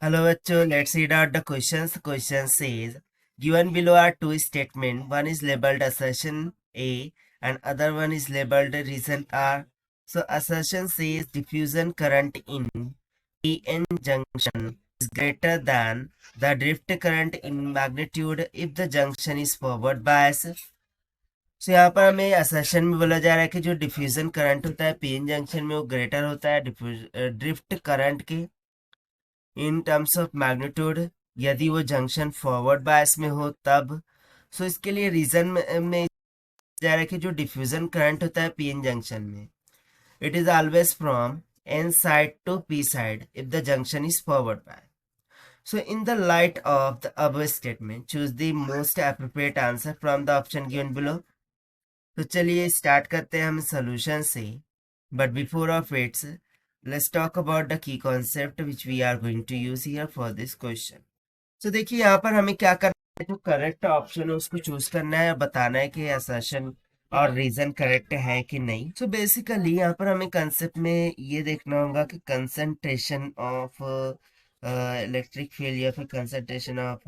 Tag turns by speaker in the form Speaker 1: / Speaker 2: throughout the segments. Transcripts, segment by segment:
Speaker 1: Hello, bachcho. Let's read out the questions. The question says, given below are two statements. One is labeled assertion A and other one is labeled reason R. So assertion says diffusion current in PN junction is greater than the drift current in magnitude if the junction is forward bias. So यहाँ पर हमें assertion में बोला जा रहा है कि जो डिफ्यूजन करंट होता है पीएन जंक्शन में वो ग्रेटर होता है ड्रिफ्ट करंट के इन टर्म्स ऑफ मैग्नीट्यूड यदि वो जंक्शन फॉरवर्ड बायस में हो तब। सो इसके लिए रीजन में जा रहा है कि जो डिफ्यूजन करंट होता है पीएन जंक्शन में it is always from N side to P side if the junction is forward bias. So in the light of the above statement choose the most appropriate answer from the option given below. तो चलिए start करते हैं हम solution से, but before of it's let's talk about the key concept which we are going to use here for this question. So देखिए यहाँ पर हमें क्या करना है, जो करेक्ट ऑप्शन है उसको चूज करना है और बताना है कि असर्शन और रीजन करेक्ट है कि नहीं। सो बेसिकली यहाँ पर हमें कंसेप्ट में ये देखना होगा कि कंसंट्रेशन ऑफ इलेक्ट्रिक फील्ड या फिर कंसंट्रेशन ऑफ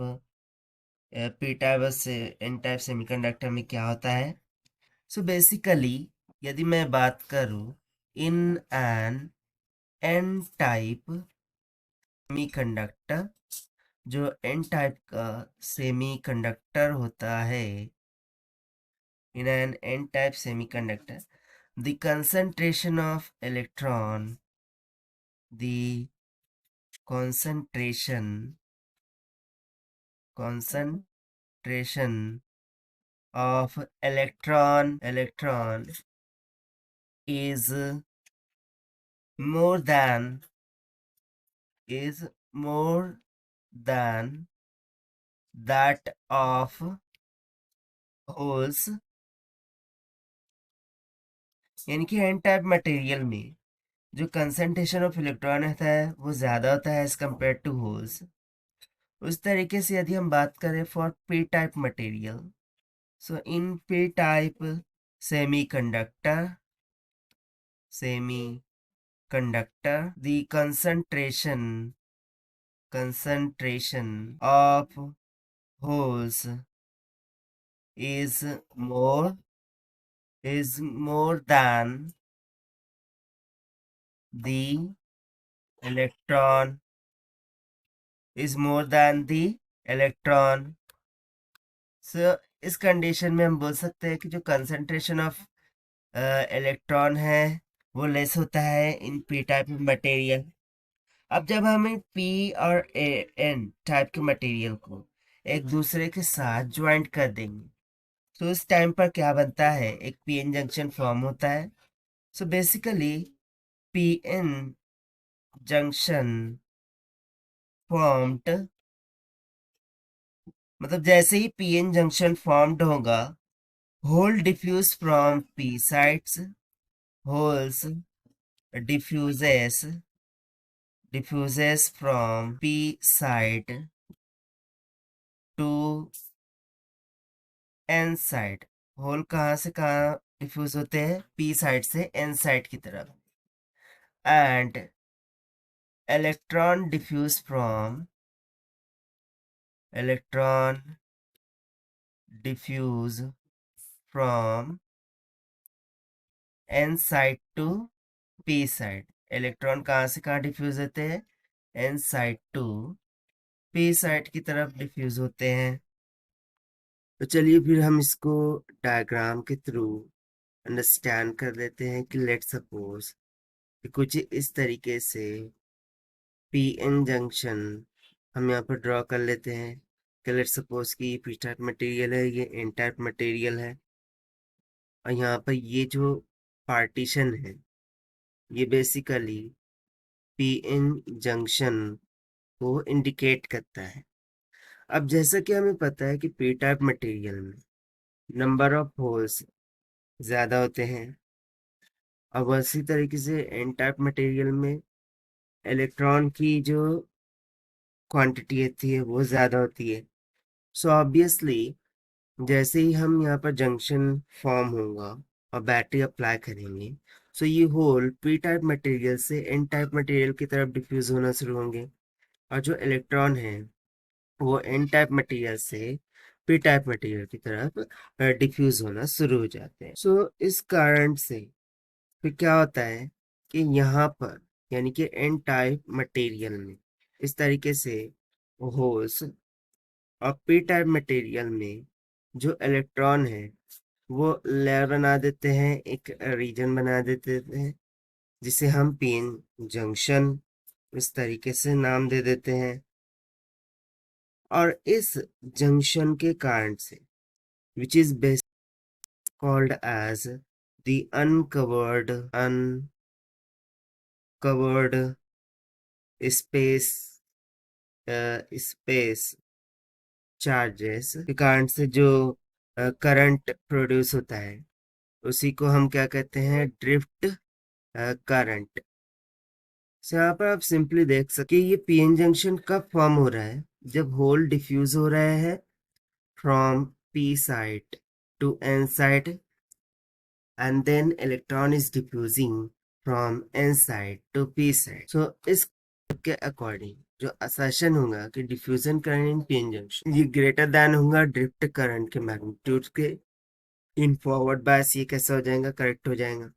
Speaker 1: पी टाइप से एन टाइप सेमीकंडक्टर में क्या होता है। सो बेसिकली यदि मैं बात करूँ in N N type semiconductor, जो एन टाइप का सेमीकंडक्टर होता है, in N N type semiconductor the concentration of electron, the concentration of electron is more than that of holes, यानी कि एन टाइप मटेरियल में जो कंसंट्रेशन ऑफ इलेक्ट्रॉन होता है वो ज़्यादा होता है एज कम्पेयर टू होल्स। उस तरीके से यदि हम बात करें for P type material, so in P type semiconductor the concentration of holes is more than the electron सो इस कंडीशन में हम बोल सकते हैं कि जो कंसंट्रेशन ऑफ इलेक्ट्रॉन है वो लेस होता है इन पी टाइप मटेरियल। अब जब हमें पी और एन टाइप के मटेरियल को एक दूसरे के साथ ज्वाइंट कर देंगे तो उस टाइम पर क्या बनता है, एक पीएन जंक्शन फॉर्म होता है। So basically PN junction formed, मतलब जैसे ही पीएन जंक्शन फॉर्म्ड होगा hole diffuse from P sides, holes diffuses from P side to N side। Hole कहाँ से कहाँ डिफ्यूज होते हैं, P साइड से N साइड की तरफ। And electron diffuse from N side to P side. Electron कहाँ से कहाँ डिफ्यूज होते हैं, N side to P side की तरफ डिफ्यूज होते हैं। तो चलिए फिर हम इसको डायग्राम के थ्रू अंडरस्टैंड कर लेते हैं कि लेट सपोज कि कुछ इस तरीके से पी एन जंक्शन हम यहाँ पर ड्रॉ कर लेते हैं कि लेट सपोज कि पी टाइप मटेरियल है, ये एन टाइप मटेरियल है, और यहाँ पर ये जो पार्टीशन है ये बेसिकली पी एन जंक्शन को इंडिकेट करता है। अब जैसा कि हमें पता है कि पी टाइप मटेरियल में नंबर ऑफ होल्स ज़्यादा होते हैं, अब उसी तरीके से एन टाइप मटेरियल में इलेक्ट्रॉन की जो क्वांटिटी होती है वो ज़्यादा होती है। सो ऑब्वियसली जैसे ही हम यहाँ पर जंक्शन फॉर्म होगा और बैटरी अप्लाई करेंगे, सो ये होल पी टाइप मटेरियल से एन टाइप मटेरियल की तरफ डिफ्यूज होना शुरू होंगे। और जो इलेक्ट्रॉन है वो एन टाइप मटेरियल से पी टाइप मटेरियल की तरफ डिफ्यूज होना शुरू हो जाते हैं। सो इस कारण से फिर क्या होता है कि यहाँ पर यानी कि एन टाइप मटेरियल में इस तरीके से होल्स और पी टाइप मटेरियल में जो इलेक्ट्रॉन है वो लेयर बना देते हैं, एक रीजन बना देते हैं जिसे हम पीएन जंक्शन इस तरीके से नाम दे देते हैं। और इस जंक्शन के कारण से which is best called as the uncovered space charges के कारण से जो करंट प्रोड्यूस होता है उसी को हम क्या कहते हैं, ड्रिफ्ट करंट। सो यहाँ पर आप सिंपली देख सकते ये पीएन जंक्शन कब फॉर्म हो रहा है, जब होल डिफ्यूज हो रहा है from P side to N side and then electron is diffusing from n side to p side. So इस के अकॉर्डिंग जो असर्शन होगा कि diffusion current in PN junction ये ग्रेटर देन होगा ड्रिफ्ट करंट के मैग्नीट्यूड के। इन फॉरवर्ड बायस ये कैसा हो जाएगा, करेक्ट हो जाएगा,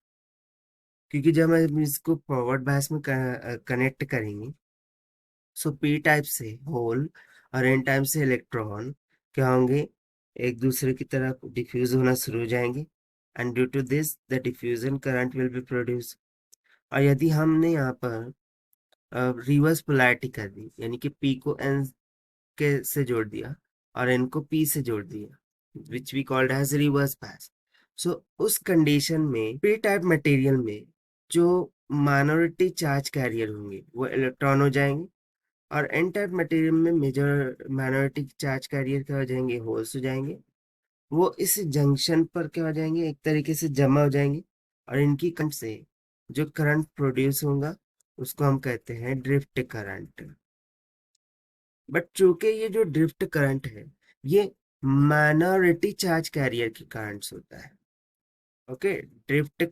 Speaker 1: क्योंकि जब हम इसको फॉरवर्ड बायस में कनेक्ट करेंगे सो पी टाइप से होल और एन टाइप से इलेक्ट्रॉन क्या होंगे, एक दूसरे की तरफ डिफ्यूज होना शुरू हो जाएंगे and due to this the diffusion current will be produced। और यदि हमने यहाँ पर रिवर्स पोलैरिटी कर दी यानी कि P को N के से जोड़ दिया और N को P से जोड़ दिया which we called as reverse bias। so उस कंडीशन में P टाइप मटेरियल में जो माइनॉरिटी चार्ज कैरियर होंगे वो इलेक्ट्रॉन हो जाएंगे और N टाइप मटेरियल में मेजर माइनॉरिटी चार्ज कैरियर क्या हो जाएंगे, होल्स हो जाएंगे। वो इस जंक्शन पर क्या हो जाएंगे, एक तरीके से जमा हो जाएंगे और इनकी करंट से जो करंट प्रोड्यूस होगा उसको हम कहते हैं ड्रिफ्ट करंट। बट चूंकि ये जो ड्रिफ्ट करंट है ये माइनॉरिटी चार्ज कैरियर की करंट होता है। Okay, drift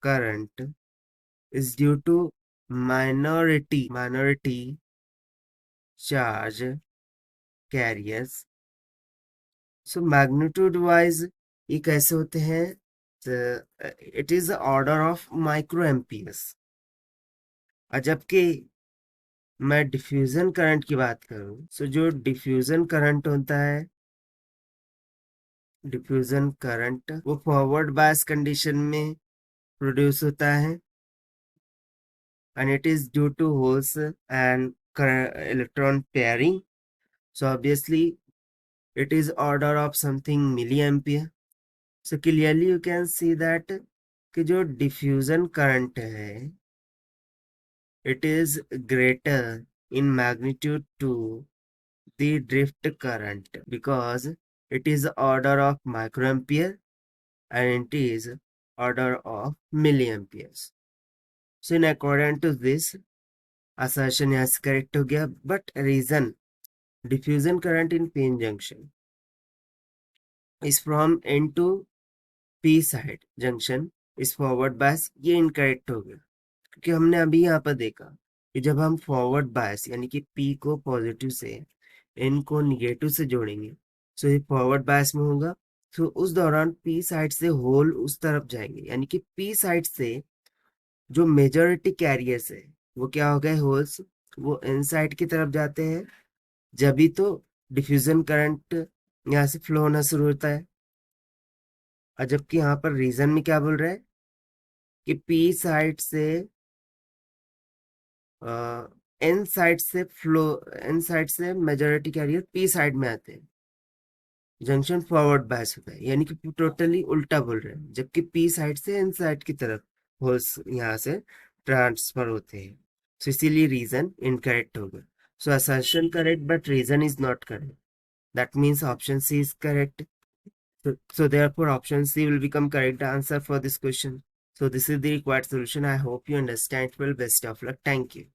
Speaker 1: current is due to minority charge carriers. So magnitude wise ये कैसे होते हैं, it is order of micro amperes. और जबकि मैं डिफ्यूजन करंट की बात करूं सो जो डिफ्यूजन करंट होता है, डिफ्यूजन करंट वो फॉरवर्ड बायस कंडीशन में प्रोड्यूस होता है and it is due to holes and electron pairing. So obviously it is order of something milliampere। so clearly you can see that कि जो diffusion current है it is greater in magnitude to the drift current because it is order of microampere and it is order of milliamperes। so in accordance to this assertion यहाँ से correct हो गया। but reason diffusion current in p junction is from n to p side junction इस forward bias, ये incorrect हो गया क्योंकि हमने अभी यहाँ पर देखा कि जब हम फॉरवर्ड बायस यानी कि p को पॉजिटिव से n को निगेटिव से जोड़ेंगे सो ये फॉरवर्ड बायस में होगा। तो उस दौरान p साइड से होल उस तरफ जाएंगे यानी कि p साइड से जो मेजॉरिटी कैरियर्स है वो क्या हो गए, होल्स, वो n साइड की तरफ जाते हैं जब भी तो डिफ्यूजन करंट यहाँ से फ्लो होना शुरू होता है। और जबकि यहाँ पर रीजन में क्या बोल रहा है कि पी साइड से एन साइड से मेजॉरिटी कैरियर पी साइड में आते हैं, जंक्शन फॉरवर्ड बायस होता है यानी कि टोटली उल्टा बोल रहे हैं, जबकि पी साइड से एन साइड की तरफ होल्स यहाँ से ट्रांसफर होते हैं। सो इसीलिए रीजन इनकरेक्ट होगा। So assertion correct but reason is not correct, that means option C is correct. So therefore option C will become correct answer for this question. So this is the required solution. I hope you understand well. Best of luck. Thank you.